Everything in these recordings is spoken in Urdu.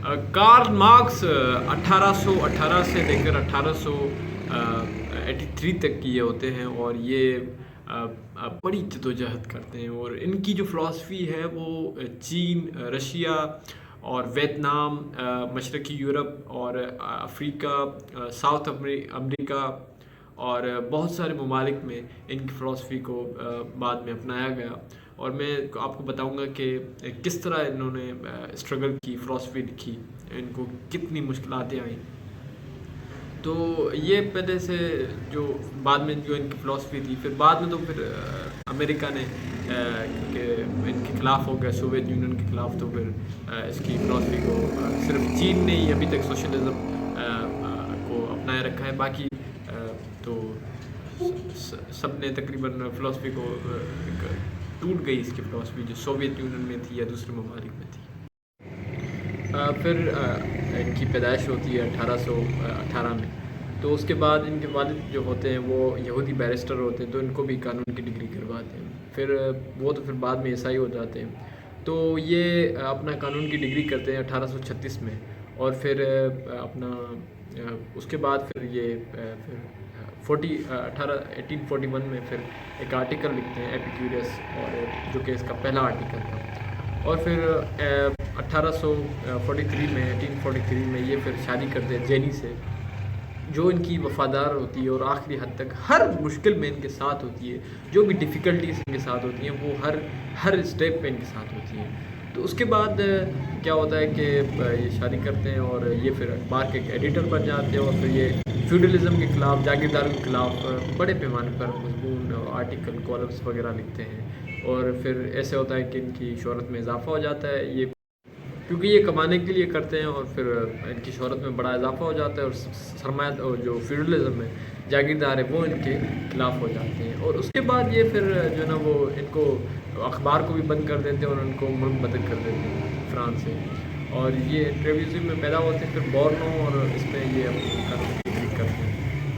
کارل مارکس 1818 سے لے کر 1883 تک کی یہ ہوتے ہیں، اور یہ بڑی جدوجہد کرتے ہیں، اور ان کی جو فلاسفی ہے وہ چین، رشیا اور ویتنام، مشرقی یورپ اور افریقہ، ساؤتھ امریکہ اور بہت سارے ممالک میں ان کی فلاسفی کو بعد میں اپنایا گیا. اور میں آپ کو بتاؤں گا کہ کس طرح انہوں نے اسٹرگل کی، فلاسفی لکھی، ان کو کتنی مشکلاتیں آئیں. تو یہ پہلے سے جو بعد میں جو ان کی فلاسفی تھی، پھر بعد میں تو پھر امریکہ نے کیونکہ ان کے خلاف ہو گیا، سوویت یونین کے خلاف، تو پھر اس کی فلاسفی کو صرف چین نے ہی ابھی تک سوشلزم کو اپنائے رکھا ہے. باقی تو سب نے تقریباً فلاسفی کو ٹوٹ گئی اس کی فلاسفی جو سوویت یونین میں تھی یا دوسرے ممالک میں تھی. پھر ان کی پیدائش ہوتی ہے 1818 میں. تو اس کے بعد ان کے والد جو ہوتے ہیں وہ یہودی بیرسٹر ہوتے ہیں، تو ان کو بھی قانون کی ڈگری کرواتے ہیں. پھر وہ تو پھر بعد میں عیسائی ہو جاتے ہیں. تو یہ اپنا قانون کی ڈگری کرتے ہیں 1836 میں، اور پھر اپنا اس کے بعد پھر یہ پھر 1841 میں پھر ایک آرٹیکل لکھتے ہیں ایپیکیورس، اور جو کہ اس کا پہلا آرٹیکل تھا. اور پھر 1843 میں یہ پھر شادی کرتے ہیں جینی سے، جو ان کی وفادار ہوتی ہے اور آخری حد تک ہر مشکل میں ان کے ساتھ ہوتی ہے. جو بھی ڈیفیکلٹیز ان کے ساتھ ہوتی ہیں وہ ہر اسٹیپ پہ ان کے ساتھ ہوتی ہیں. تو اس کے بعد کیا ہوتا ہے کہ یہ شادی کرتے ہیں، اور یہ پھر اخبار کے ایک ایڈیٹر بن جاتے ہیں، اور پھر یہ فیوڈلزم کے خلاف، جاگیرداروں کے خلاف بڑے پیمانے پر مضمون، آرٹیکل، کالمس وغیرہ لکھتے ہیں. اور پھر ایسے ہوتا ہے کہ ان کی شہرت میں اضافہ ہو جاتا ہے، یہ کیونکہ یہ کمانے کے لیے کرتے ہیں، اور پھر ان کی شہرت میں بڑا اضافہ ہو جاتا ہے، اور سرمایہ اور جو فیوڈلزم ہے، جاگیردار ہے، وہ ان کے خلاف ہو جاتے ہیں. اور اس کے بعد یہ پھر جو ہے نا وہ ان کو اخبار کو بھی بند کر دیتے ہیں، اور ان کو ملک بدر کر دیتے ہیں فرانس سے. اور یہ ٹریویزم میں پیدا ہوتے ہیں، پھر بورنو، اور اس میں یہ اپنی قانون کی ڈگری کرتے ہیں.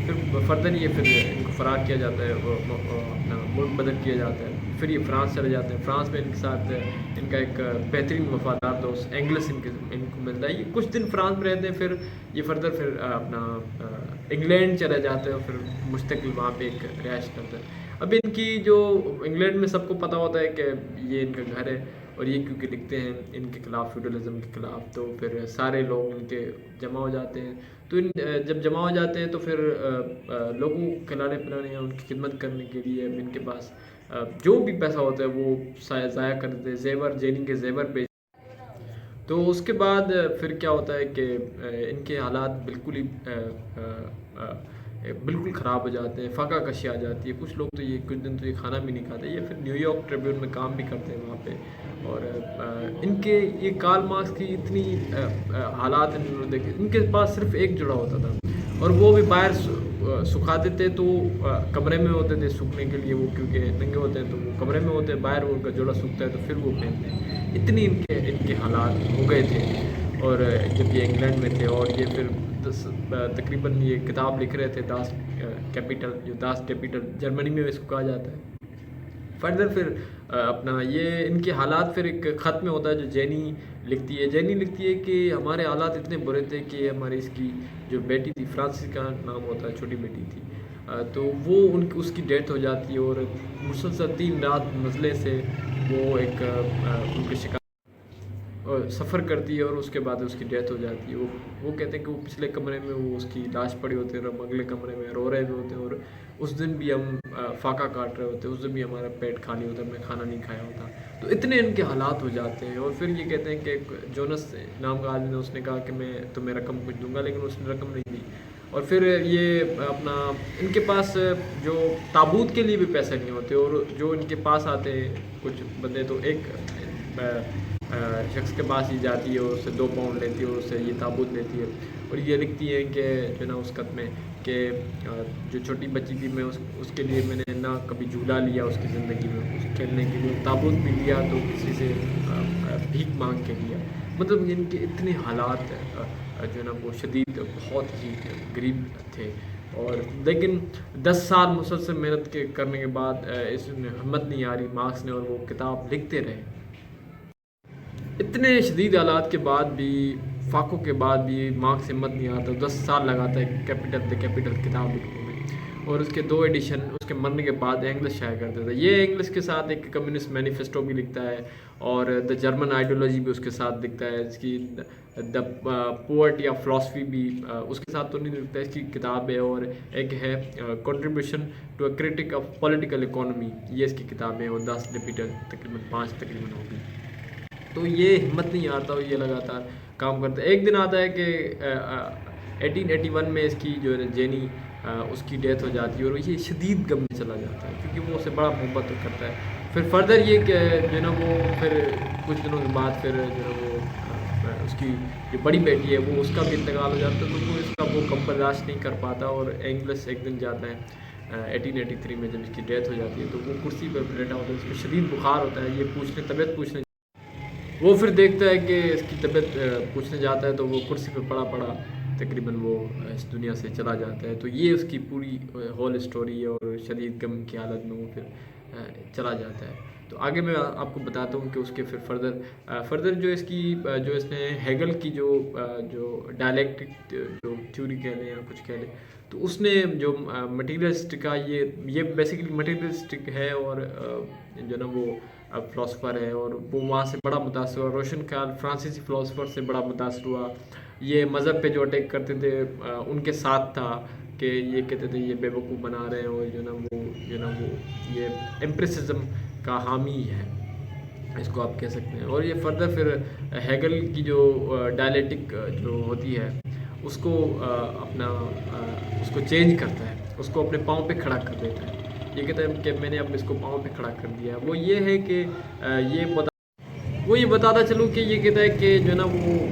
پھر فردر یہ پھر ان کو فرار کیا جاتا ہے، اپنا ملک بدر کیا جاتا ہے. پھر یہ فرانس چلے جاتے ہیں. فرانس میں ان کے ساتھ ان کا ایک بہترین وفادار دوست اینگلس ان کو ملتا ہے. یہ کچھ دن فرانس میں رہتے ہیں، پھر یہ فردر پھر اپنا انگلینڈ چلے جاتے ہیں، اور پھر مستقل وہاں پہ ایک رہائش کرتے ہیں. اب ان کی جو انگلینڈ میں سب کو پتہ ہوتا ہے کہ یہ ان کا گھر ہے، اور یہ کیونکہ لکھتے ہیں ان کے خلاف، فیوڈلزم کے خلاف، تو پھر سارے لوگ ان کے جمع ہو جاتے ہیں. تو جب جمع ہو جاتے ہیں تو پھر لوگوں کو کھلانے پلانے یا ان کی خدمت کرنے کے لیے ان کے پاس جو بھی پیسہ ہوتا ہے وہ ضائع کر دیتے ہیں. زیور، جینی کے زیور بیچ. تو اس کے بعد پھر کیا ہوتا ہے کہ ان کے حالات بالکل خراب ہو جاتے ہیں، فاقہ کشی آ جاتی ہے. کچھ لوگ تو یہ کچھ دن تو یہ کھانا بھی نہیں کھاتے. یہ پھر نیو یارک ٹریبیون میں کام بھی کرتے ہیں وہاں پہ. اور ان کے یہ کارل مارکس کی اتنی حالات انہوں نے دیکھے. ان کے پاس صرف ایک جوڑا ہوتا تھا، اور وہ بھی باہر سکھاتے تھے، تو کمرے میں ہوتے تھے سوکھنے کے لیے. وہ کیونکہ ننگے ہوتے ہیں تو وہ کمرے میں ہوتے ہیں، باہر ان کا جوڑا سوکھتا ہے تو پھر وہ پہنتے ہیں. اتنی ان کے حالات ہو گئے تھے. اور جب یہ انگلینڈ میں تھے، اور یہ پھر تقریباً یہ کتاب لکھ رہے تھے، داس کیپیٹل جرمنی میں اس کو کہا جاتا ہے. فردر پھر اپنا یہ ان کے حالات پھر ایک خط میں ہوتا ہے جو جینی لکھتی ہے. جینی لکھتی ہے کہ ہمارے حالات اتنے برے تھے کہ ہماری اس کی جو بیٹی تھی، فرانسس کا نام ہوتا ہے، چھوٹی بیٹی تھی، تو وہ اس کی ڈیتھ ہو جاتی ہے. اور مسلسل 3 رات نزلے سے وہ ایک ان کے شکار سفر کرتی ہے، اور اس کے بعد اس کی ڈیتھ ہو جاتی ہے. وہ کہتے ہیں کہ وہ پچھلے کمرے میں وہ اس کی لاش پڑی ہوتی ہے، اور ہم اگلے کمرے میں رو رہے ہوتے ہیں. اور اس دن بھی ہم فاقہ کاٹ رہے ہوتے ہیں، اس دن بھی ہمارا پیٹ خالی ہوتا ہے، ہم نے کھانا نہیں کھایا ہوتا. تو اتنے ان کے حالات ہو جاتے ہیں. اور پھر یہ کہتے ہیں کہ جونس نام کا آدمی نے، اس نے کہا کہ میں تمہیں رقم کچھ دوں گا، لیکن اس نے رقم نہیں دی. اور پھر یہ اپنا ان کے پاس جو تابوت کے لیے بھی پیسے نہیں ہوتے، اور جو ان کے پاس آتے ہیں کچھ بندے، تو ایک شخص کے پاس ہی جاتی ہے، اور اس سے 2 پاؤنڈ لیتی ہے، اور اس سے یہ تابوت لیتی ہے. اور یہ لکھتی ہے کہ جو نا اس خط میں کہ جو چھوٹی بچی تھی، میں اس کے لیے میں نے نہ کبھی جھولا لیا اس کی زندگی میں، اس کھیلنے کے لیے تابوت بھی لیا تو کسی سے بھیک مانگ کے لیا. مطلب ان کے اتنے حالات جو ہے نا وہ شدید، بہت ہی غریب تھے. اور لیکن 10 سال مسلسل محنت کرنے کے بعد اس میں ہمت نہیں آ رہی مارکس نے، اور وہ کتاب لکھتے رہے. اتنے شدید حالات کے بعد بھی فاقوں کے بعد بھی مارکس ہمت نہیں آتا، 10 سال لگاتا ہے کیپٹل دی کیپٹل کتاب لکھنے میں، اور اس کے 2 ایڈیشن اس کے مرنے کے بعد انگلش شائع کر دیتا ہے۔ یہ انگلش کے ساتھ ایک کمیونسٹ مینیفیسٹو بھی لکھتا ہے، اور دا جرمن آئیڈیالوجی بھی اس کے ساتھ لکھتا ہے، اس کی دا پوورٹی آف فلاسفی بھی اس کے ساتھ تو نہیں لکھتا ہے، اس کی کتاب ہے۔ اور ایک ہے contribution to a critique of political economy, یہ اس کی کتاب ہے، اور 10 ڈیپیٹل تقریباً 5 تقریباً ہوگی۔ تو یہ ہمت نہیں آتا، اور یہ لگاتار کام کرتا ہے۔ ایک دن آتا ہے کہ 1881 میں اس کی جو ہے جینی اس کی ڈیتھ ہو جاتی ہے، اور یہ شدید غم میں چلا جاتا ہے، کیونکہ وہ اسے بڑا محبت کرتا ہے۔ پھر فردر یہ کہ جو ہے نا وہ پھر کچھ دنوں کے بعد پھر جو ہے وہ اس کی جو بڑی بیٹی ہے وہ اس کا بھی انتقال ہو جاتا ہے، تو وہ اس کا وہ غم برداشت نہیں کر پاتا، اور انگلش ایک دن جاتا ہے 1883 میں جب اس کی ڈیتھ ہو جاتی ہے، تو وہ کرسی پر لیٹا ہوتا ہے، اس میں شدید بخار ہوتا ہے، یہ طبیعت پوچھنے وہ پھر دیکھتا ہے کہ اس کی طبیعت پوچھنے جاتا ہے، تو وہ کرسی پہ پڑا تقریباً وہ اس دنیا سے چلا جاتا ہے۔ تو یہ اس کی پوری ہول اسٹوری ہے، اور شدید غم کی حالت میں وہ پھر چلا جاتا ہے۔ تو آگے میں آپ کو بتاتا ہوں کہ اس کے پھر فردر جو اس کی جو اس نے ہیگل کی جو ڈائلیکٹک جو تھیوری کہہ لیں یا کچھ کہہ لیں، تو اس نے جو مٹیریلسٹ کا یہ بیسیکلی مٹیریلسٹک ہے، اور جو نا وہ فلاسفر ہے، اور وہ وہاں سے بڑا متاثر ہوا، روشن خیال فرانسیسی فلاسفر سے بڑا متاثر ہوا۔ یہ مذہب پہ جو اٹیک کرتے تھے ان کے ساتھ تھا، کہ یہ کہتے تھے یہ بے وقوف بنا رہے ہیں، اور جو نا وہ یہ ایمپریسزم کا حامی ہے، اس کو آپ کہہ سکتے ہیں۔ اور یہ فردر پھر ہیگل کی جو ڈائلیکٹک جو ہوتی ہے اس کو اس کو چینج کرتا ہے، اس کو اپنے پاؤں پہ کھڑا کر دیتا ہے۔ یہ کہتا ہے کہ میں نے اب اس کو پاؤں پہ کھڑا کر دیا ہے۔ وہ یہ ہے کہ یہ بتاتا چلوں کہ یہ کہتا ہے کہ جو ہے نا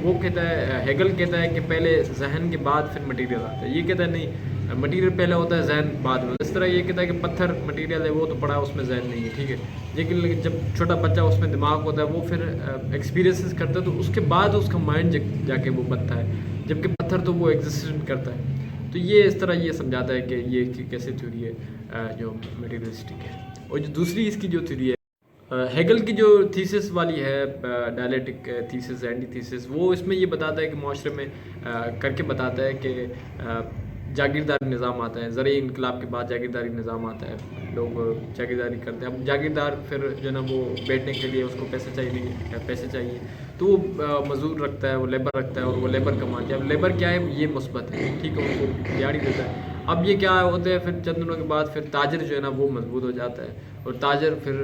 وہ کہتا ہے، ہیگل کہتا ہے کہ پہلے ذہن کے بعد پھر مٹیریل آتا ہے، یہ کہتا ہے نہیں، مٹیریل پہلے ہوتا ہے، ذہن بعد میں۔ اس طرح یہ کہتا ہے کہ پتھر مٹیریل ہے، وہ تو پڑا ہے، اس میں ذہن نہیں ہے، ٹھیک ہے، لیکن جب چھوٹا بچہ اس میں دماغ ہوتا ہے، وہ پھر ایکسپیرینسز کرتا ہے، تو اس کے بعد اس کا مائنڈ جا کے وہ بنتا ہے، جبکہ پتھر تو وہ ایگزسٹ کرتا ہے۔ تو یہ اس طرح یہ سمجھاتا ہے کہ یہ کیسے تھیوری ہے جو مٹیریلسٹک ہے۔ اور جو دوسری اس کی جو تھیوری ہے ہیگل کی جو تھیسس والی ہے، ڈائلیکٹک تھیسس، اینٹی تھیسس، وہ اس میں یہ بتاتا ہے کہ معاشرے میں کر کے بتاتا ہے کہ جاگیرداری نظام آتا ہے، زرعی انقلاب کے بعد جاگیرداری نظام آتا ہے، لوگ جاگیرداری کرتے ہیں۔ اب جاگیردار پھر جو ہے نا وہ بیٹھنے کے لیے اس کو پیسے چاہیے، تو وہ مزدور رکھتا ہے، وہ لیبر رکھتا ہے، اور وہ لیبر کماتے ہیں۔ اب لیبر کیا ہے، یہ مثبت ہے، ٹھیک ہے، ان کو دیہڑی دیتا ہے۔ اب یہ کیا ہوتا ہے، پھر چند دنوں کے بعد پھر تاجر جو ہے نا وہ مضبوط ہو جاتا ہے، اور تاجر پھر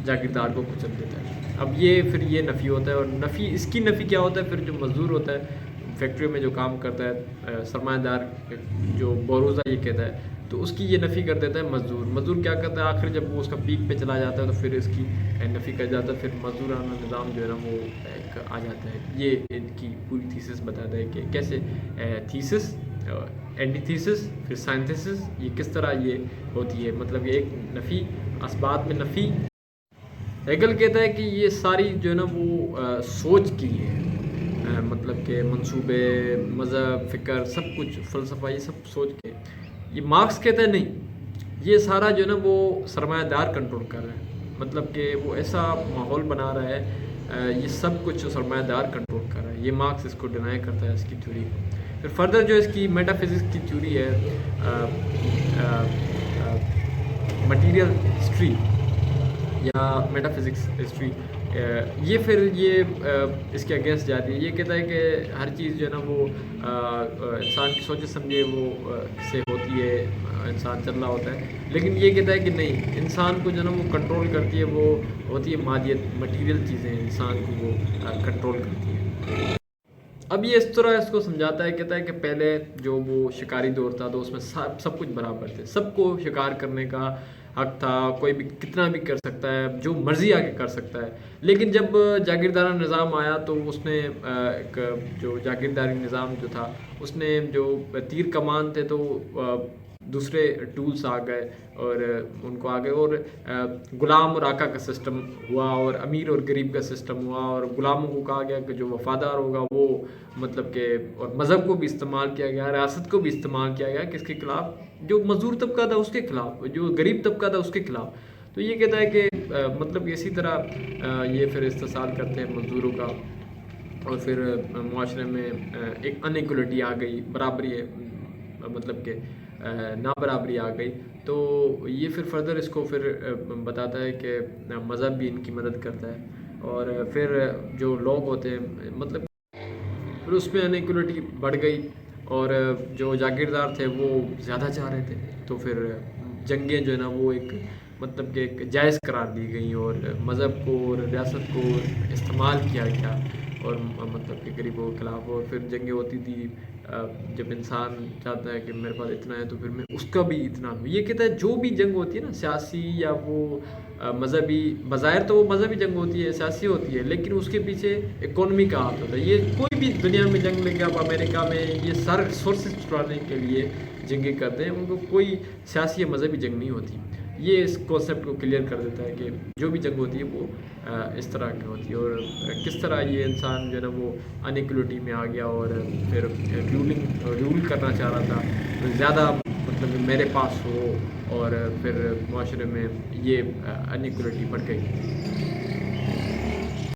جاگیردار کو کچل دیتا ہے۔ اب یہ نفی ہوتا ہے، اور اس کی نفی کیا ہوتا ہے، پھر جو مزدور ہوتا ہے فیکٹری میں جو کام کرتا ہے، سرمایہ دار جو بوروزہ یہ کہتا ہے، تو اس کی یہ نفی کر دیتا ہے مزدور کیا کرتا ہے، آخر جب وہ اس کا پیک پہ چلا جاتا ہے، تو پھر اس کی نفی کر جاتا ہے، پھر مزدورانہ نظام جو ہے نا وہ ایک آ جاتا ہے۔ یہ ان کی پوری تھیسس بتاتا ہے کہ کیسے تھیسس، اینٹی تھیسس، پھر سائنتھسس، یہ کس طرح یہ ہوتی ہے، مطلب یہ ایک نفی، اسبات میں نفی۔ ہیگل کہتا ہے کہ یہ ساری جو ہے نا وہ سوچ کی ہے، مطلب کہ منصوبے، مذہب، فکر، سب کچھ، فلسفہ، یہ سب سوچ کے۔ یہ مارکس کہتا ہے نہیں، یہ سارا جو ہے نا وہ سرمایہ دار کنٹرول کر رہا ہے، مطلب کہ وہ ایسا ماحول بنا رہا ہے، یہ سب کچھ سرمایہ دار کنٹرول کر رہا ہے۔ یہ مارکس اس کو ڈینائی کرتا ہے، اس کی تھیوری کو۔ پھر فردر جو اس کی میٹا فزکس کی تھیوری ہے، مٹیریل ہسٹری یا میٹا فزکس ہسٹری، یہ پھر اس کے اگینسٹ جاتی ہے۔ یہ کہتا ہے کہ ہر چیز جو ہے نا وہ انسان کی سوچے سمجھے وہ سے ہوتی ہے، انسان چل رہا ہوتا ہے، لیکن یہ کہتا ہے کہ نہیں، انسان کو جو ہے نا وہ کنٹرول کرتی ہے، وہ ہوتی ہے مادیت، مٹیریل چیزیں انسان کو وہ کنٹرول کرتی ہیں۔ اب یہ اس طرح اس کو سمجھاتا ہے، کہتا ہے کہ پہلے جو وہ شکاری دور تھا، تو اس میں سب کچھ برابر تھے، سب کو شکار کرنے کا حق تھا، کوئی بھی کتنا بھی کر سکتا ہے، جو مرضی آگے کر سکتا ہے۔ لیکن جب جاگیردارانہ نظام آیا، تو اس نے ایک جو جاگیرداری نظام جو تھا، اس نے جو تیر کمان تھے، تو دوسرے ٹولز آ گئے، اور ان کو آ گئے، اور غلام اور آقا کا سسٹم ہوا، اور امیر اور غریب کا سسٹم ہوا، اور غلاموں کو کہا گیا کہ جو وفادار ہوگا وہ مطلب کہ، اور مذہب کو بھی استعمال کیا گیا، ریاست کو بھی استعمال کیا گیا، کس کے خلاف، جو مزدور طبقہ تھا اس کے خلاف، جو غریب طبقہ تھا اس کے خلاف۔ تو یہ کہتا ہے کہ مطلب اسی طرح یہ پھر استحصال کرتے ہیں مزدوروں کا، اور پھر معاشرے میں ایک انیکولیٹی آ گئی، برابری مطلب کہ نا برابری آ گئی. تو یہ پھر فردر اس کو پھر بتاتا ہے کہ مذہب بھی ان کی مدد کرتا ہے. اور پھر جو لوگ ہوتے ہیں مطلب پھر اس میں انیکولیٹی بڑھ گئی، اور جو جاگیردار تھے وہ زیادہ چاہ رہے تھے، تو پھر جنگیں جو ہے نا وہ ایک مطلب کہ ایک جائز قرار دی گئیں، اور مذہب کو اور ریاست کو استعمال کیا گیا، اور مطلب کہ غریبوں کے خلاف. اور پھر جنگیں ہوتی تھی. جب انسان چاہتا ہے کہ میرے پاس اتنا ہے تو پھر میں اس کا بھی اتنا ہوں. یہ کہتا ہے جو بھی جنگ ہوتی ہے نا سیاسی یا وہ مذہبی، بظاہر تو وہ مذہبی جنگ ہوتی ہے، سیاسی ہوتی ہے، لیکن اس کے پیچھے اکانومی کا ہاتھ ہوتا ہے. یہ کوئی بھی دنیا میں جنگ لگے، آپ امریکہ میں یہ سارے ریسورسز چلانے کے لیے جنگیں کرتے ہیں، ان کو کوئی سیاسی یا مذہبی جنگ نہیں ہوتی. یہ اس کانسیپٹ کو کلیئر کر دیتا ہے کہ جو بھی جنگ ہوتی ہے وہ اس طرح کی ہوتی ہے، اور کس طرح یہ انسان جو ہے نا وہ انیکولیٹی میں آ گیا، اور پھر رول کرنا چاہ رہا تھا زیادہ، مطلب میرے پاس ہو، اور پھر معاشرے میں یہ انیکولیٹی بڑھ گئی.